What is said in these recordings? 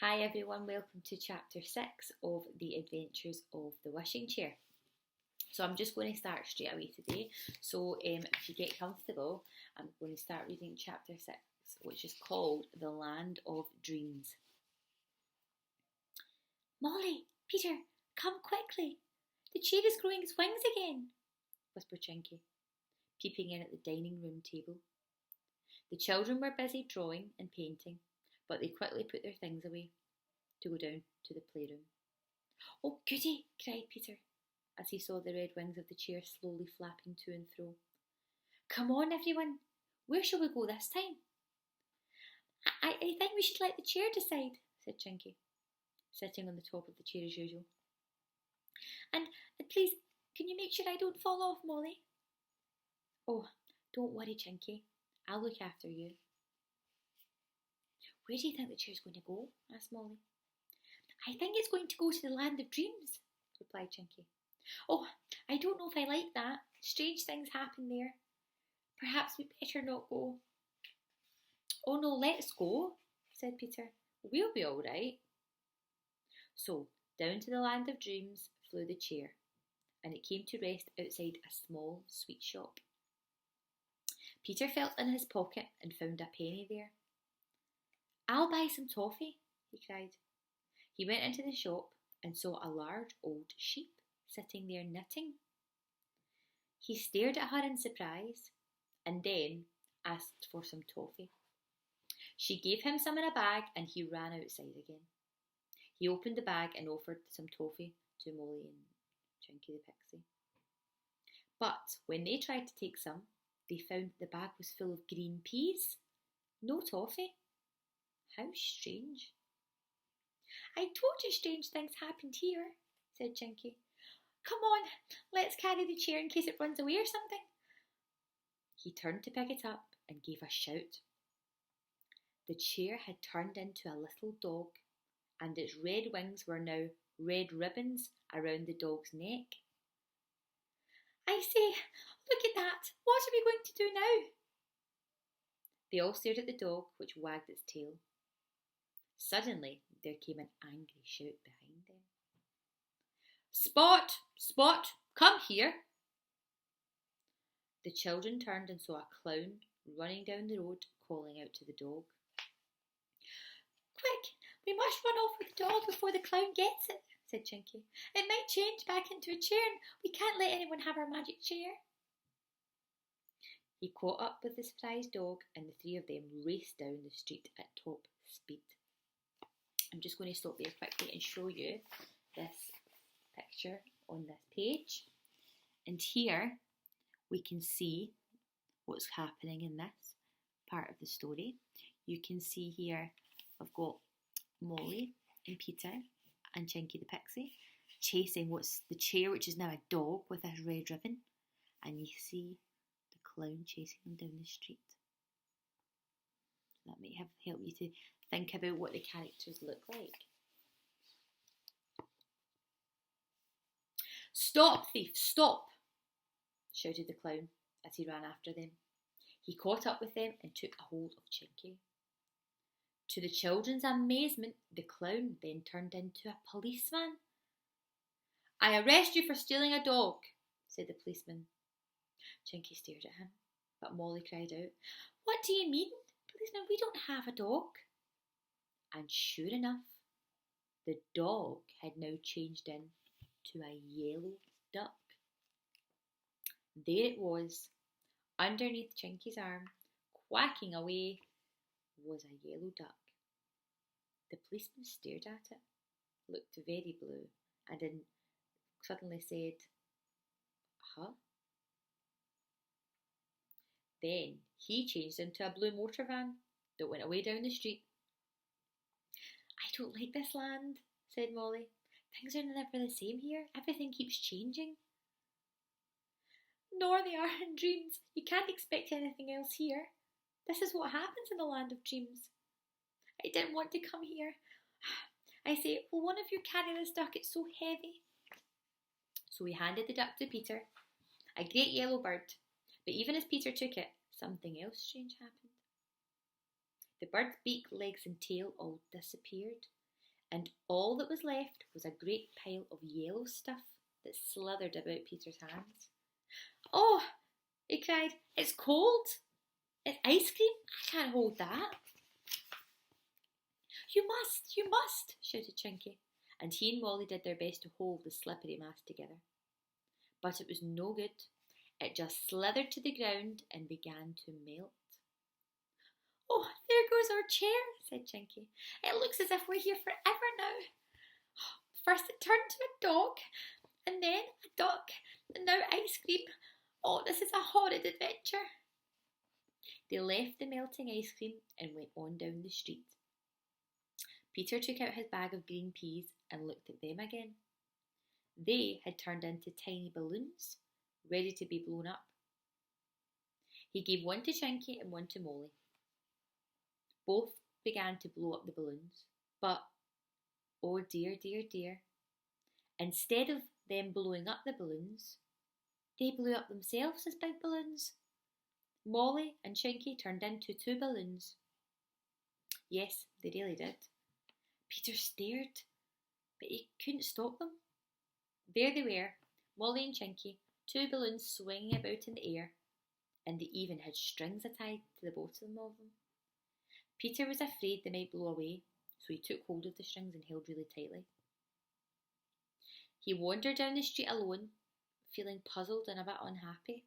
Hi everyone, welcome to chapter 6 of The Adventures of the Wishing Chair. So I'm just going to start straight away today. So if you get comfortable, I'm going to start reading chapter 6, which is called The Land of Dreams. Molly, Peter, come quickly. The chair is growing its wings again, whispered Chinky, peeping in at the dining room table. The children were busy drawing and painting, but they quickly put their things away to go down to the playroom. Oh, goody, cried Peter, as he saw the red wings of the chair slowly flapping to and fro. Come on, everyone, where shall we go this time? I think we should let the chair decide, said Chinky, sitting on the top of the chair as usual. And please, can you make sure I don't fall off, Molly? Oh, don't worry, Chinky, I'll look after you. Where do you think the chair's going to go? Asked Molly. I think it's going to go to the land of dreams, replied Chinky. Oh, I don't know if I like that. Strange things happen there. Perhaps we better not go. Oh no, let's go, said Peter. We'll be all right. So, down to the land of dreams flew the chair, and it came to rest outside a small sweet shop. Peter felt in his pocket and found a penny there. I'll buy some toffee, he cried. He went into the shop and saw a large old sheep sitting there knitting. He stared at her in surprise and then asked for some toffee. She gave him some in a bag and he ran outside again. He opened the bag and offered some toffee to Molly and Chinky the Pixie. But when they tried to take some, they found the bag was full of green peas. No toffee. How strange. I told you strange things happened here, said Chinky. Come on, let's carry the chair in case it runs away or something. He turned to pick it up and gave a shout. The chair had turned into a little dog, and its red wings were now red ribbons around the dog's neck. I say, look at that. What are we going to do now? They all stared at the dog, which wagged its tail. Suddenly, there came an angry shout behind them. Spot! Spot! Come here! The children turned and saw a clown running down the road, calling out to the dog. Quick! We must run off with the dog before the clown gets it, said Chinky. It might change back into a chair and we can't let anyone have our magic chair. He caught up with the surprised dog and the three of them raced down the street at top speed. I'm just going to stop there quickly and show you this picture on this page. And here we can see what's happening in this part of the story. You can see here I've got Molly and Peter and Chinky the Pixie chasing what's the chair, which is now a dog with a red ribbon. And you see the clown chasing them down the street. That might help you to think about what the characters look like. Stop, thief, stop! Shouted the clown as he ran after them. He caught up with them and took a hold of Chinky. To the children's amazement, the clown then turned into a policeman. I arrest you for stealing a dog, said the policeman. Chinky stared at him, but Molly cried out, What do you mean? Policeman, we don't have a dog. And sure enough, the dog had now changed into a yellow duck. There it was, underneath Chinky's arm, quacking away, was a yellow duck. The policeman stared at it, looked very blue, and then suddenly said, Huh? Then he changed into a blue motor van that went away down the street. I don't like this land, said Molly. Things are never the same here. Everything keeps changing. Nor they are in dreams. You can't expect anything else here. This is what happens in the land of dreams. I didn't want to come here. I say, will one of you carry this duck? It's so heavy. So he handed the duck to Peter, a great yellow bird. But even as Peter took it, something else strange happened. The bird's beak, legs and tail all disappeared, and all that was left was a great pile of yellow stuff that slithered about Peter's hands. "Oh," he cried, "it's cold. It's ice cream. I can't hold that." You must," shouted Chinky, and he and Molly did their best to hold the slippery mass together. But it was no good. It just slithered to the ground and began to melt. "Oh, there goes our chair," said Chinky. "It looks as if we're here forever now. First it turned to a dog, and then a duck, and now ice cream. Oh, this is a horrid adventure." They left the melting ice cream and went on down the street. Peter took out his bag of green peas and looked at them again. They had turned into tiny balloons, ready to be blown up. He gave one to Chinky and one to Molly. Both began to blow up the balloons, but, oh dear, dear, dear, instead of them blowing up the balloons, they blew up themselves as big balloons. Molly and Chinky turned into 2 balloons. Yes, they really did. Peter stared, but he couldn't stop them. There they were, Molly and Chinky, 2 balloons swinging about in the air, and they even had strings tied to the bottom of them. Peter was afraid they might blow away, so he took hold of the strings and held really tightly. He wandered down the street alone, feeling puzzled and a bit unhappy.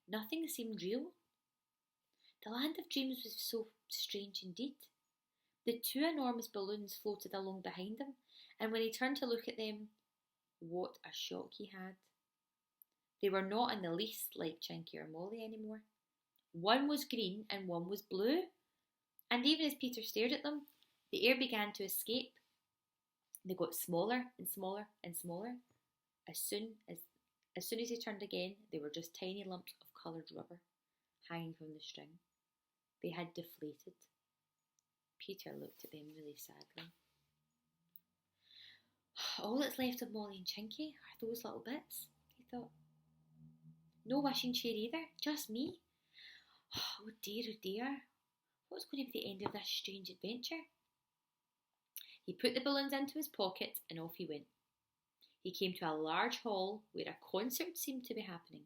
Nothing seemed real. The land of dreams was so strange indeed. The 2 enormous balloons floated along behind him, and when he turned to look at them, what a shock he had. They were not in the least like Chinky or Molly anymore. One was green and one was blue, and even as Peter stared at them, the air began to escape. They got smaller and smaller and smaller. As soon as he turned again, they were just tiny lumps of coloured rubber hanging from the string. They had deflated. Peter looked at them really sadly. All that's left of Molly and Chinky are those little bits, he thought. No wishing chair either, just me. Oh dear, what's going to be the end of this strange adventure? He put the balloons into his pocket and off he went. He came to a large hall where a concert seemed to be happening.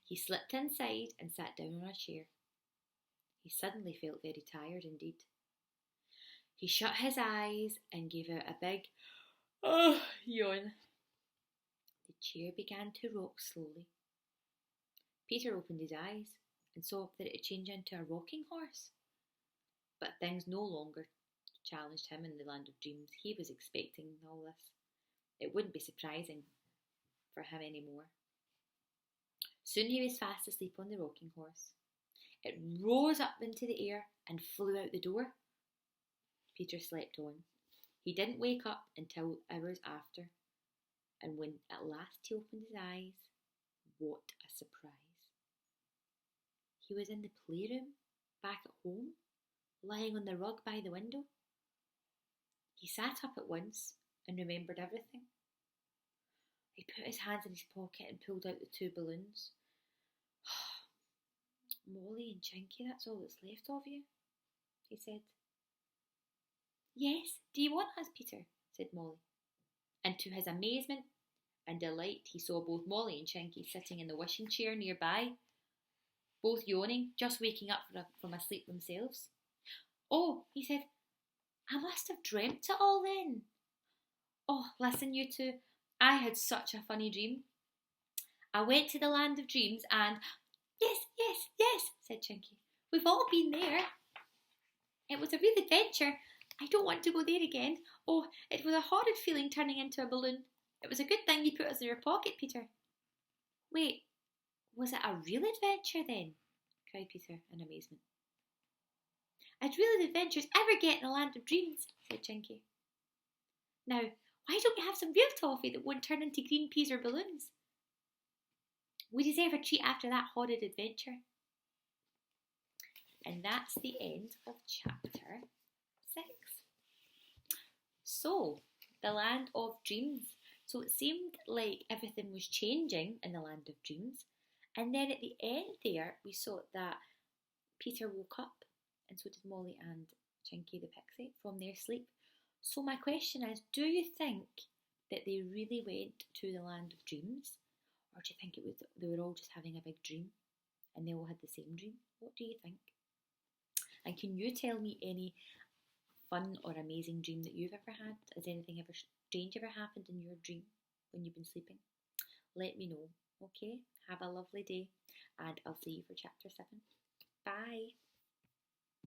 He slipped inside and sat down on a chair. He suddenly felt very tired indeed. He shut his eyes and gave out a big yawn. The chair began to rock slowly. Peter opened his eyes and saw that it had changed into a rocking horse. But things no longer challenged him in the land of dreams. He was expecting all this. It wouldn't be surprising for him anymore. Soon he was fast asleep on the rocking horse. It rose up into the air and flew out the door. Peter slept on. He didn't wake up until hours after, and when at last he opened his eyes, what a surprise. He was in the playroom, back at home, lying on the rug by the window. He sat up at once and remembered everything. He put his hands in his pocket and pulled out the 2 balloons. "Molly and Chinky, that's all that's left of you," he said. "Yes, do you want us, Peter?" said Molly. And to his amazement and delight, he saw both Molly and Chinky sitting in the wishing chair nearby, both yawning, just waking up from a sleep themselves. "Oh," he said, "I must have dreamt it all then. Oh, listen, you 2, I had such a funny dream. I went to the land of dreams and—" Yes, said Chinky. "We've all been there. It was a real adventure. I don't want to go there again. Oh, it was a horrid feeling turning into a balloon. It was a good thing you put us in your pocket, Peter." "Wait, was it a real adventure then?" cried Peter in amazement. "As real as adventures ever get in the land of dreams," said Chinky. "Now, why don't we have some real toffee that won't turn into green peas or balloons? We deserve a treat after that horrid adventure." And that's the end of chapter 6. So, the land of dreams. So it seemed like everything was changing in the land of dreams. And then at the end there, we saw that Peter woke up, and so did Molly and Chinky the pixie from their sleep. So my question is, do you think that they really went to the land of dreams? Or do you think they were all just having a big dream and they all had the same dream? What do you think? And can you tell me any fun or amazing dream that you've ever had? Has anything ever strange ever happened in your dream when you've been sleeping? Let me know. Okay, have a lovely day and I'll see you for chapter 7. Bye.